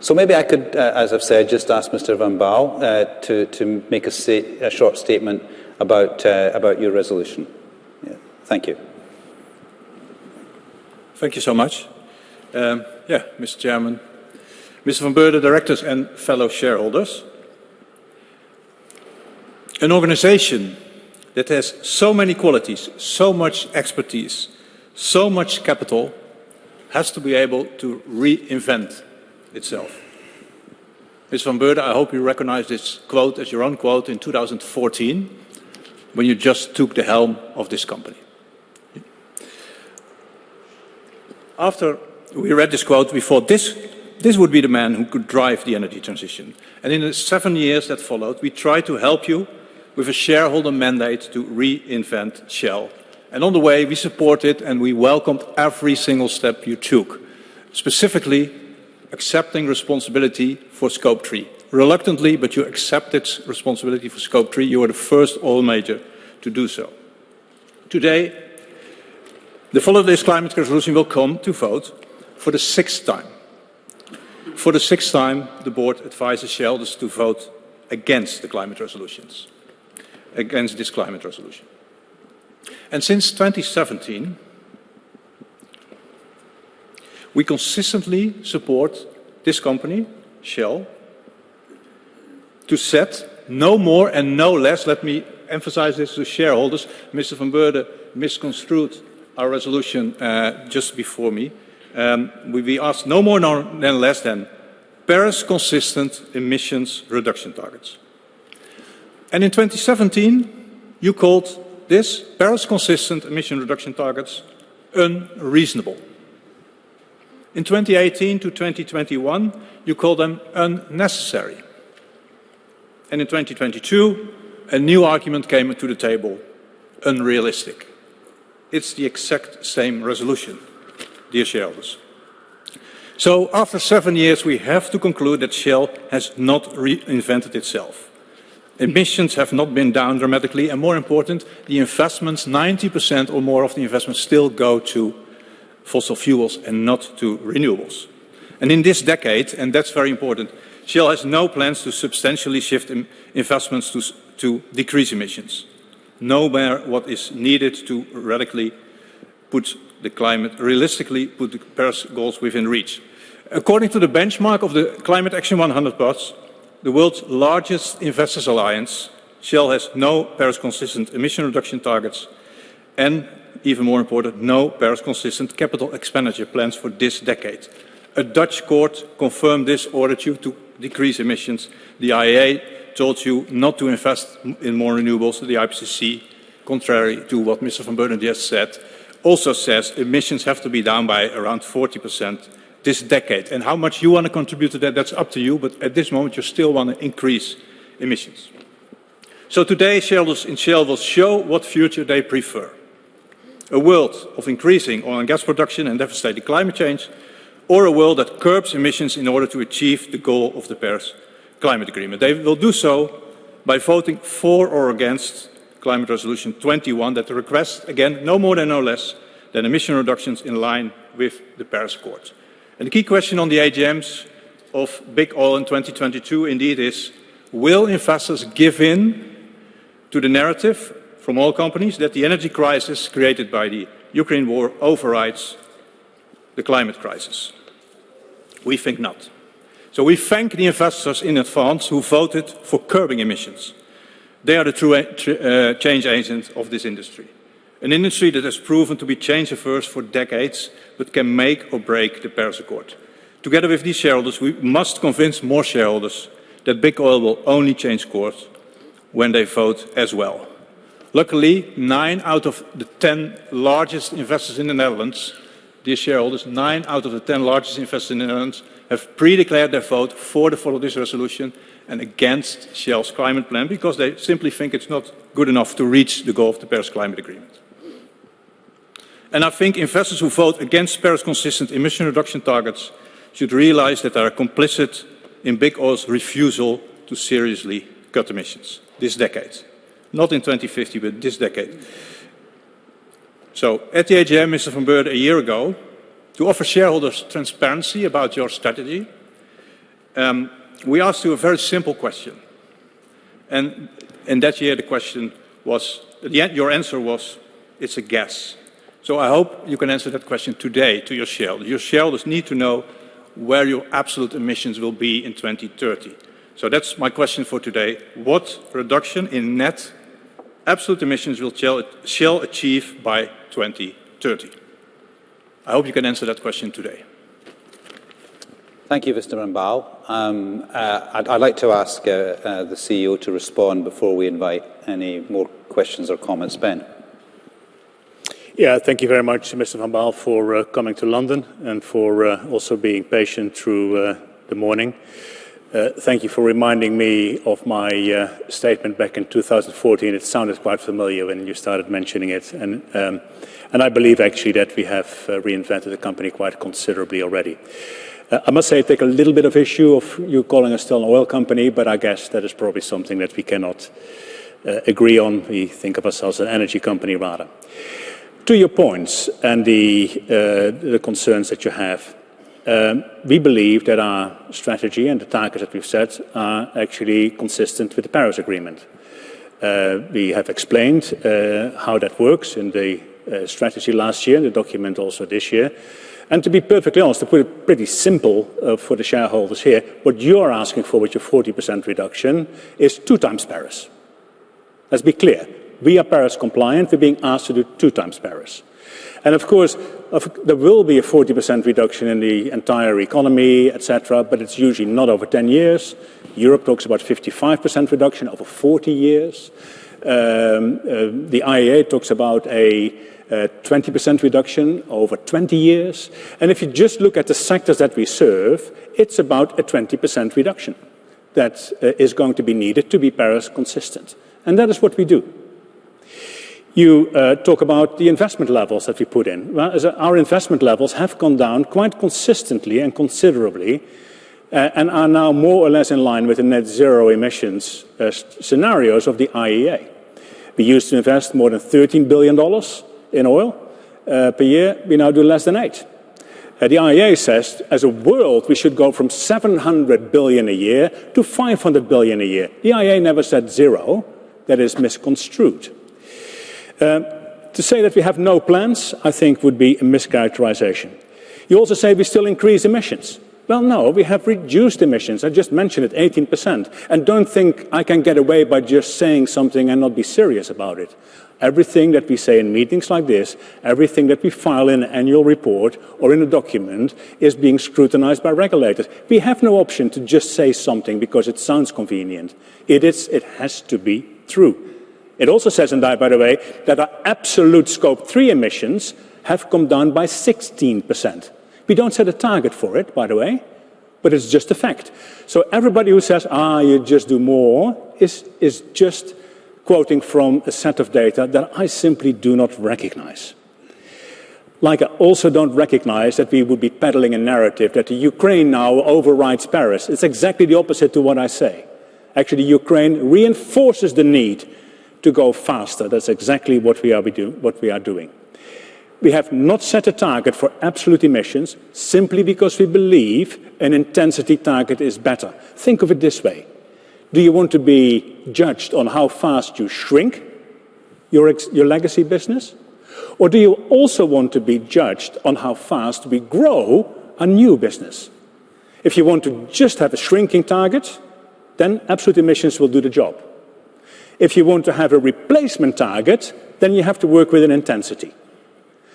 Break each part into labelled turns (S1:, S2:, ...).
S1: So maybe I could, as I've said, just ask Mr. Van Baal to make a short statement about your resolution. Yeah. Thank you.
S2: Thank you so much. Mr. Chairman, Mr. Van Beurden, directors and fellow shareholders. An organization that has so many qualities, so much expertise, so much capital, has to be able to reinvent itself. Mr. Van Beurden, I hope you recognize this quote as your own quote in 2014, when you just took the helm of this company. After we read this quote, we thought this would be the man who could drive the energy transition. And in the 7 years that followed, we tried to help you with a shareholder mandate to reinvent Shell. And on the way, we supported and we welcomed every single step you took, specifically accepting responsibility for Scope 3. Reluctantly, but you accepted responsibility for Scope 3. You were the first oil major to do so. Today, the Follow This Climate Resolution will come to vote for the 6th time. For the 6th time, the board advises shareholders to vote against the climate resolutions, against this climate resolution. And since 2017, we consistently support this company, Shell, to set no more and no less, let me emphasize this to shareholders. Mr. Van Beurden misconstrued our resolution just before me. We asked no more than less than Paris-consistent emissions reduction targets. And in 2017, you called this Paris-consistent emission reduction targets unreasonable. In 2018 to 2021, you called them unnecessary. And in 2022, a new argument came to the table, unrealistic. It's the exact same resolution, dear shareholders. So after 7 years, we have to conclude that Shell has not reinvented itself. Emissions have not been down dramatically, and more important, the investments, 90% or more of the investments still go to fossil fuels and not to renewables. And in this decade, and that's very important, Shell has no plans to substantially shift investments to decrease emissions. No matter what is needed to radically realistically put the Paris goals within reach. According to the benchmark of the Climate Action 100 parts, the world's largest investors alliance, Shell has no Paris-consistent emission reduction targets and, even more important, no Paris-consistent capital expenditure plans for this decade. A Dutch court confirmed this, ordered you to decrease emissions. The IEA told you not to invest in more renewables. The IPCC, contrary to what Mr. Van Beurden just said, also says emissions have to be down by around 40% this decade. And how much you want to contribute to that, that's up to you, but at this moment you still want to increase emissions. So today, shareholders in Shell will show what future they prefer. A world of increasing oil and gas production and devastating climate change, or a world that curbs emissions in order to achieve the goal of the Paris Climate Agreement. They will do so by voting for or against Climate Resolution 21 that requests, again, no more and no less than emission reductions in line with the Paris Accord. And the key question on the AGMs of big oil in 2022 indeed is, will investors give in to the narrative from oil companies that the energy crisis created by the Ukraine war overrides the climate crisis? We think not. So we thank the investors in advance who voted for curbing emissions. They are the true change agents of this industry. An industry that has proven to be change averse for decades, but can make or break the Paris Accord. Together with these shareholders, we must convince more shareholders that big oil will only change course when they vote as well. Luckily, 9 out of the 10 largest investors in the Netherlands, dear shareholders, 9 out of the 10 largest investors in the Netherlands have pre-declared their vote for the Follow This resolution and against Shell's climate plan because they simply think it's not good enough to reach the goal of the Paris Climate Agreement. And I think investors who vote against Paris-consistent emission reduction targets should realize that they are complicit in big oil's refusal to seriously cut emissions this decade. Not in 2050, but this decade. So, at the AGM, Mr. Van Beurden, a year ago, to offer shareholders transparency about your strategy, We asked you a very simple question. And in that year, the question was, your answer was, it's a guess. So I hope you can answer that question today to your shareholders. Your shareholders need to know where your absolute emissions will be in 2030. So that's my question for today. What reduction in net absolute emissions will Shell achieve by 2030? I hope you can answer that question today.
S1: Thank you, Mr. Van Baal. I'd like to ask the CEO to respond before we invite any more questions or comments. Ben.
S3: Yeah, thank you very much, Mr. Van Baal, for coming to London and for also being patient through the morning. Thank you for reminding me of my statement back in 2014. It sounded quite familiar when you started mentioning it. And I believe actually that we have reinvented the company quite considerably already. I must say I take a little bit of issue of you calling us still an oil company, but I guess that is probably something that we cannot agree on. We think of ourselves as an energy company rather. To your points and the concerns that you have, we believe that our strategy and the targets that we've set are actually consistent with the Paris Agreement. We have explained how that works in the strategy last year, in the document also this year. And to be perfectly honest, to put it pretty simple for the shareholders here, what you're asking for with your 40% reduction is 2 times Paris. Let's be clear. We are Paris compliant. We're being asked to do 2 times Paris. And of course, there will be a 40% reduction in the entire economy, etc., but it's usually not over 10 years. Europe talks about 55% reduction over 40 years. The IEA talks about a 20% reduction over 20 years. And if you just look at the sectors that we serve, it's about a 20% reduction that is going to be needed to be Paris consistent. And that is what we do. You talk about the investment levels that we put in. Well, our investment levels have gone down quite consistently and considerably and are now more or less in line with the net zero emissions scenarios of the IEA. We used to invest more than $13 billion in oil per year. We now do less than 8. The IEA says, as a world, we should go from 700 billion a year to 500 billion a year. The IEA never said 0. That is misconstrued. To say that we have no plans, I think, would be a mischaracterization. You also say we still increase emissions. Well, no, we have reduced emissions. I just mentioned it, 18%. And don't think I can get away by just saying something and not be serious about it. Everything that we say in meetings like this, everything that we file in an annual report or in a document is being scrutinized by regulators. We have no option to just say something because it sounds convenient. It has to be true. It also says in that, by the way, that our absolute Scope 3 emissions have come down by 16%. We don't set a target for it, by the way, but it's just a fact. So everybody who says, you just do more, is just quoting from a set of data that I simply do not recognize. Like I also don't recognize that we would be peddling a narrative that the Ukraine now overrides Paris. It's exactly the opposite to what I say. Actually, Ukraine reinforces the need to go faster. That's exactly what we are doing. We have not set a target for absolute emissions simply because we believe an intensity target is better. Think of it this way. Do you want to be judged on how fast you shrink your legacy business? Or do you also want to be judged on how fast we grow a new business? If you want to just have a shrinking target, then absolute emissions will do the job. If you want to have a replacement target, then you have to work with an intensity.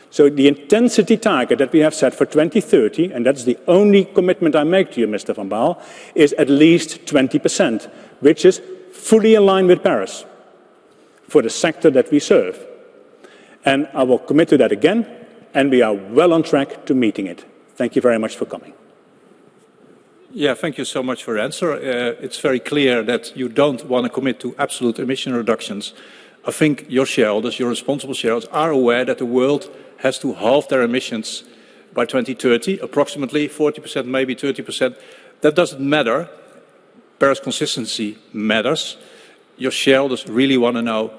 S3: So the intensity target that we have set for 2030, and that's the only commitment I make to you, Mr. Van Baal, is at least 20%, which is fully in line with Paris for the sector that we serve. And I will commit to that again, and we are well on track to meeting it. Thank you very much for coming.
S2: Yeah, thank you so much for your answer. It's very clear that you don't want to commit to absolute emission reductions. I think your shareholders, your responsible shareholders, are aware that the world has to halve their emissions by 2030, approximately 40%, maybe 30%. That doesn't matter. Paris consistency matters. Your shareholders really want to know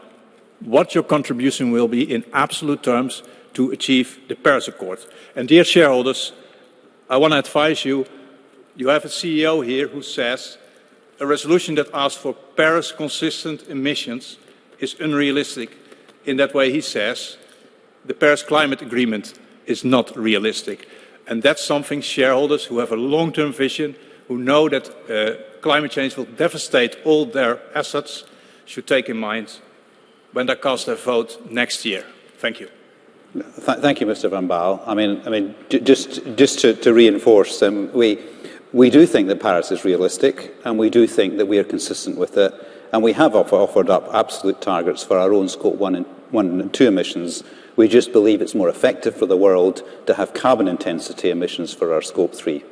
S2: what your contribution will be in absolute terms to achieve the Paris Accord. And dear shareholders, I want to advise you, You have a CEO here who says a resolution that asks for Paris-consistent emissions is unrealistic. In that way, he says the Paris Climate Agreement is not realistic. And that's something shareholders who have a long-term vision, who know that climate change will devastate all their assets, should take in mind when they cast their vote next year. Thank you.
S1: Thank you, Mr. Van Baal. I mean, just to reinforce, we do think that Paris is realistic, and we do think that we are consistent with it, and we have offered up absolute targets for our own Scope 1 and 2 emissions. We just believe it's more effective for the world to have carbon intensity emissions for our Scope 3.